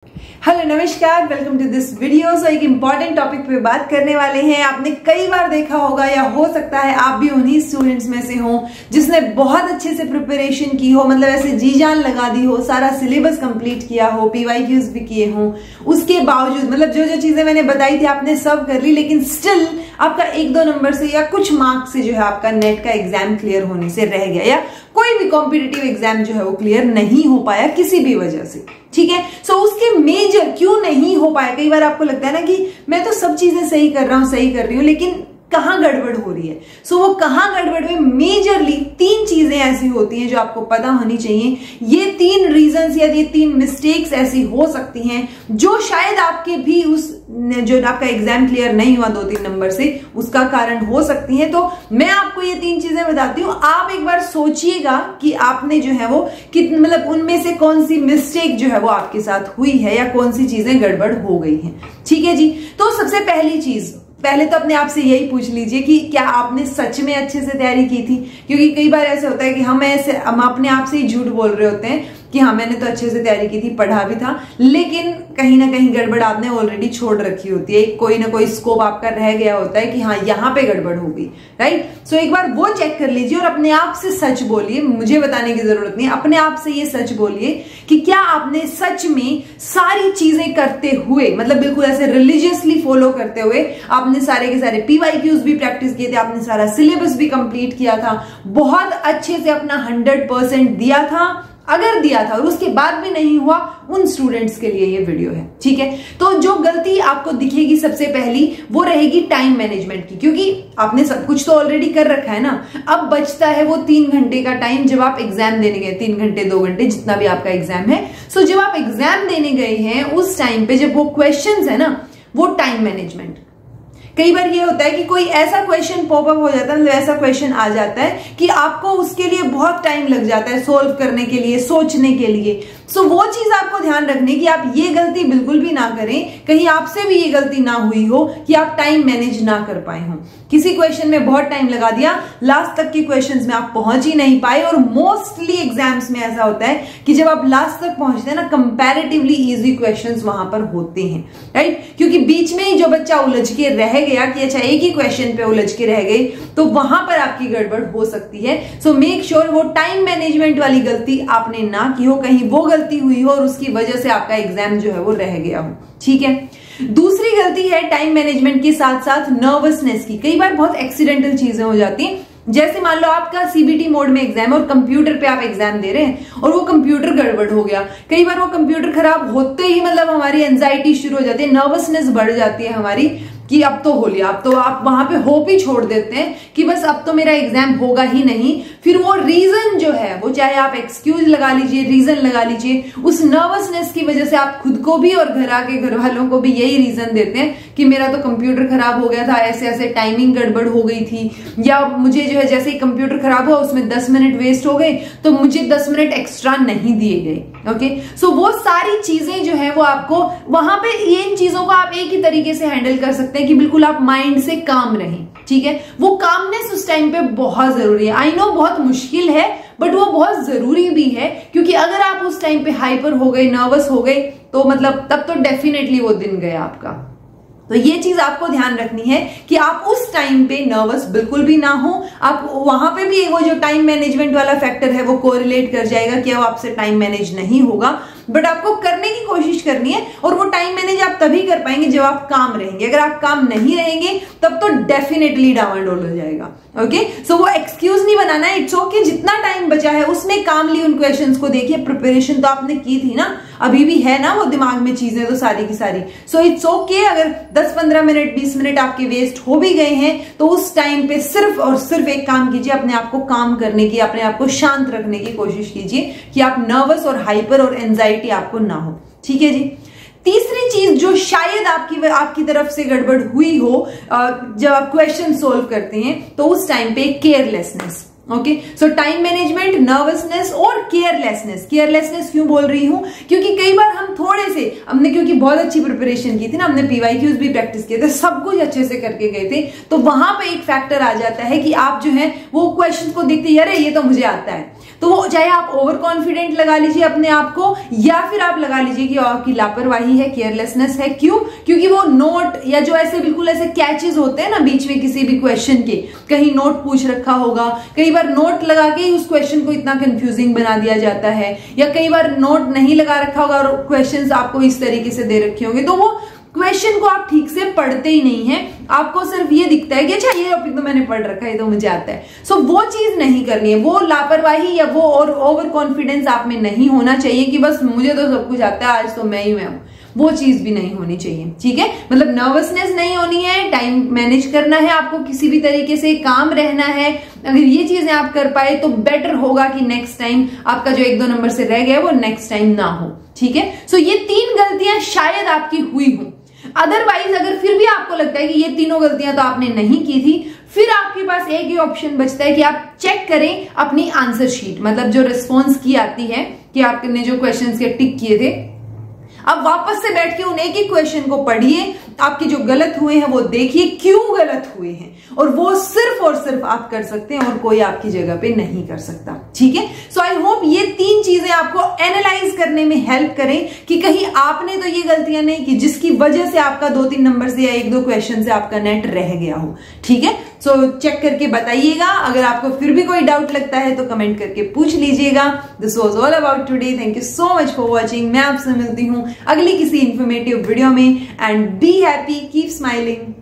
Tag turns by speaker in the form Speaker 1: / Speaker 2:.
Speaker 1: Hello नमस्कार, welcome to this video. सो एक important topic पे बात करने वाले हैं। आपने कई बार देखा होगा या हो सकता है आप भी उन्हीं स्टूडेंट्स में से हो जिसने बहुत अच्छे से प्रिपरेशन की हो, मतलब ऐसे जी जान लगा दी हो, सारा सिलेबस कंप्लीट किया हो, पीवाईक्यूज भी किए हो, उसके बावजूद मतलब जो जो चीजें मैंने बताई थी आपने सब कर ली, लेकिन स्टिल आपका 1-2 नंबर से या कुछ मार्क्स से जो है आपका नेट का एग्जाम क्लियर होने से रह गया, या कोई भी कॉम्पिटिटिव एग्जाम जो है वो क्लियर नहीं हो पाया किसी भी वजह से। ठीक है, सो उसके मेजर क्यों नहीं हो पाया। कई बार आपको लगता है ना कि मैं तो सब चीजें सही कर रहा हूं, सही कर रही हूं, लेकिन कहां गड़बड़ हो रही है। सो वो कहां गड़बड़ में मेजरली 3 चीजें ऐसी होती हैं जो आपको पता होनी चाहिए। ये 3 रीजंस या ये 3 मिस्टेक्स ऐसी हो सकती हैं जो शायद आपके भी उस जो आपका एग्जाम क्लियर नहीं हुआ 2-3 नंबर से, उसका कारण हो सकती है। तो मैं आपको ये 3 चीजें बताती हूँ, आप एक बार सोचिएगा कि आपने जो है वो मतलब उनमें से कौन सी मिस्टेक जो है वो आपके साथ हुई है या कौन सी चीजें गड़बड़ हो गई हैं। ठीक है जी, तो सबसे पहली चीज, पहले तो अपने आप से यही पूछ लीजिए कि क्या आपने सच में अच्छे से तैयारी की थी। क्योंकि कई बार ऐसे होता है कि हम अपने आप से ही झूठ बोल रहे होते हैं कि हाँ मैंने तो अच्छे से तैयारी की थी, पढ़ा भी था, लेकिन कहीं ना कहीं गड़बड़ आपने ऑलरेडी छोड़ रखी होती है। कोई ना कोई स्कोप आपका रह गया होता है कि हाँ यहाँ पे गड़बड़ हो गई, राइट। सो एक बार वो चेक कर लीजिए और अपने आप से सच बोलिए। मुझे बताने की जरूरत नहीं, अपने आप से ये सच बोलिए कि क्या आपने सच में सारी चीजें करते हुए, मतलब बिल्कुल ऐसे रिलीजियसली फॉलो करते हुए, आपने सारे के सारे पीवाईक्यूज भी प्रैक्टिस किए थे, आपने सारा सिलेबस भी कंप्लीट किया था, बहुत अच्छे से अपना 100% दिया था। अगर दिया था और उसके बाद भी नहीं हुआ, उन स्टूडेंट्स के लिए ये वीडियो है। ठीक है, तो जो गलती आपको दिखेगी सबसे पहली वो रहेगी टाइम मैनेजमेंट की। क्योंकि आपने सब कुछ तो ऑलरेडी कर रखा है ना, अब बचता है वो 3 घंटे का टाइम जब आप एग्जाम देने गए, 3 घंटे 2 घंटे जितना भी आपका एग्जाम है। सो जब आप एग्जाम देने गए हैं उस टाइम पे जब वो क्वेश्चंस है ना, वो टाइम मैनेजमेंट। कई बार ये होता है कि कोई ऐसा क्वेश्चन पॉपअप हो जाता है, मतलब ऐसा क्वेश्चन आ जाता है कि आपको उसके लिए बहुत टाइम लग जाता है सोल्व करने के लिए, सोचने के लिए। सो वो चीज आपको ध्यान रखने की आप ये गलती बिल्कुल भी ना करें, कहीं आपसे भी ये गलती ना हुई हो कि आप टाइम मैनेज ना कर पाए हो। किसी क्वेश्चन में बहुत टाइम लगा दिया, लास्ट तक के क्वेश्चंस में आप पहुंच ही नहीं पाए। और मोस्टली एग्जाम्स में ऐसा होता है कि जब आप लास्ट तक पहुंचते हैं ना, कंपैरेटिवली इजी क्वेश्चंस वहां पर होते हैं, राइट। क्योंकि बीच में ही जो बच्चा उलझ के रह गया कि अच्छा एक ही क्वेश्चन पे उलझ के रह गए, तो वहां पर आपकी गड़बड़ हो सकती है। सो मेक श्योर वो टाइम मैनेजमेंट वाली गलती आपने ना की हो, कहीं वो गलती हुई हो और उसकी वजह से आपका एग्जाम जो है वो रह गया हो। ठीक है, दूसरी गलती है टाइम मैनेजमेंट के साथ साथ नर्वसनेस की। कई बार बहुत एक्सीडेंटल चीजें हो जाती हैं, जैसे मान लो आपका सीबीटी मोड में एग्जाम और कंप्यूटर पे आप एग्जाम दे रहे हैं और वो कंप्यूटर गड़बड़ हो गया। कई बार वो कंप्यूटर खराब होते ही मतलब हमारी एंजाइटी शुरू हो जाती है, नर्वसनेस बढ़ जाती है हमारी कि अब तो हो लिया, अब तो आप वहां पे होप ही छोड़ देते हैं कि बस अब तो मेरा एग्जाम होगा ही नहीं। फिर वो रीजन जो है वो, चाहे आप एक्सक्यूज लगा लीजिए, रीजन लगा लीजिए, उस नर्वसनेस की वजह से आप खुद को भी और घर वालों को भी यही रीजन देते हैं कि मेरा तो कंप्यूटर खराब हो गया था, ऐसे ऐसे टाइमिंग गड़बड़ हो गई थी, या मुझे जो है जैसे ही कंप्यूटर खराब हुआ उसमें 10 मिनट वेस्ट हो गए तो मुझे 10 मिनट एक्स्ट्रा नहीं दिए गए। ओके, सो वो सारी चीजें जो है वो आपको वहां पे, इन चीजों को आप एक ही तरीके से हैंडल कर सकते हैं कि बिल्कुल आप माइंड से काम रहें। ठीक है, वो कामनेस उस टाइम पे बहुत जरूरी है। आई नो बहुत मुश्किल है, बट वो बहुत जरूरी भी है। क्योंकि अगर आप उस टाइम पे हाइपर हो गए, नर्वस हो गए, तो मतलब तब तो डेफिनेटली वो दिन गया आपका। तो ये चीज आपको ध्यान रखनी है कि आप उस टाइम पे नर्वस बिल्कुल भी ना हो। आप वहां पे भी वो जो टाइम मैनेजमेंट वाला फैक्टर है वो कोरिलेट कर जाएगा कि अब आपसे टाइम मैनेज नहीं होगा, बट आपको करने की कोशिश करनी है। और वो टाइम मैनेज आप तभी कर पाएंगे जब आप काम रहेंगे। अगर आप काम नहीं रहेंगे तब तो डेफिनेटली डावाडोल हो जाएगा। ओके, सो वो एक्सक्यूज नहीं बनाना है। इट्स ओके, जितना टाइम बचा है उसमें कामली उन क्वेश्चंस को देखिए। प्रिपरेशन तो आपने की थी ना, अभी भी है ना वो दिमाग में चीजें तो सारी की सारी। सो इट्स ओके, अगर 10-15 मिनट 20 मिनट आपके वेस्ट हो भी गए हैं तो उस टाइम पे सिर्फ और सिर्फ एक काम कीजिए, अपने आप को काम करने की, अपने आप को शांत रखने की कोशिश कीजिए कि आप नर्वस और हाइपर और एंजाइटी आपको ना हो। ठीक है जी। तीसरी चीज जो शायद आपकी तरफ से गड़बड़ हुई हो जब आप क्वेश्चन सोल्व करते हैं, तो उस टाइम पे केयरलेसनेस। ओके, सो टाइम मैनेजमेंट, नर्वसनेस और केयरलेसनेस। केयरलेसनेस क्यों बोल रही हूं? क्योंकि कई बार हम थोड़े से, हमने क्योंकि बहुत अच्छी प्रिपरेशन की थी ना, हमने पीवाईक्यूज भी प्रैक्टिस किए थे, सब कुछ अच्छे से करके गए थे, तो वहां पे एक फैक्टर आ जाता है कि आप जो है वो क्वेश्चन को देखते, अरे ये तो मुझे आता है, तो वो चाहे आप ओवर कॉन्फिडेंट लगा लीजिए अपने आप को, या फिर आप लगा लीजिए कि आपकी लापरवाही है, केयरलेसनेस है। क्यों? क्योंकि वो नोट या जो ऐसे बिल्कुल ऐसे कैचेस होते हैं ना बीच में किसी भी क्वेश्चन के, कहीं नोट पूछ रखा होगा, कई बार नोट लगा के ही उस क्वेश्चन को इतना कंफ्यूजिंग बना दिया जाता है, या कई बार नोट नहीं लगा रखा होगा और क्वेश्चंस आपको इस तरीके से दे रखे होंगे, तो वो क्वेश्चन को आप ठीक से पढ़ते ही नहीं है, आपको सिर्फ ये दिखता है कि अच्छा ये टॉपिक तो मैंने पढ़ रखा है, तो मुझे आता है। सो वो चीज नहीं करनी है, वो लापरवाही या वो और ओवर कॉन्फिडेंस आप में नहीं होना चाहिए कि बस मुझे तो सब कुछ आता है, आज तो मैं ही मैं हूं। वो चीज भी नहीं होनी चाहिए, ठीक है। मतलब नर्वसनेस नहीं होनी है, टाइम मैनेज करना है, आपको किसी भी तरीके से काम रहना है। अगर ये चीजें आप कर पाए तो बेटर होगा कि नेक्स्ट टाइम आपका जो 1-2 नंबर से रह गया वो नेक्स्ट टाइम ना हो, ठीक है। सो ये 3 गलतियां शायद आपकी हुई हो। अदरवाइज अगर फिर भी आपको लगता है कि ये तीनों गलतियां तो आपने नहीं की थी, फिर आपके पास एक ही ऑप्शन बचता है कि आप चेक करें अपनी आंसर शीट, मतलब जो रिस्पॉन्स की आती है कि आपने जो क्वेश्चंस के टिक किए थे, अब वापस से बैठ के उन एक ही क्वेश्चन को पढ़िए, आपके जो गलत हुए हैं वो देखिए क्यों गलत हुए हैं, और वो सिर्फ और सिर्फ आप कर सकते हैं और कोई आपकी जगह पे नहीं कर सकता, ठीक है। सो आई होप ये 3 चीजें आपको एनालाइज करने में हेल्प करें कि कहीं आपने तो ये गलतियां नहीं की जिसकी वजह से आपका 2-3 नंबर से या 1-2 क्वेश्चन से आपका नेट रह गया हो, ठीक है। सो चेक करके बताइएगा। अगर आपको फिर भी कोई डाउट लगता है तो कमेंट करके पूछ लीजिएगा। This was all about today. Thank you so much for watching. मैं आपसे मिलती हूँ अगली किसी इंफॉर्मेटिव वीडियो में। And be happy, keep smiling.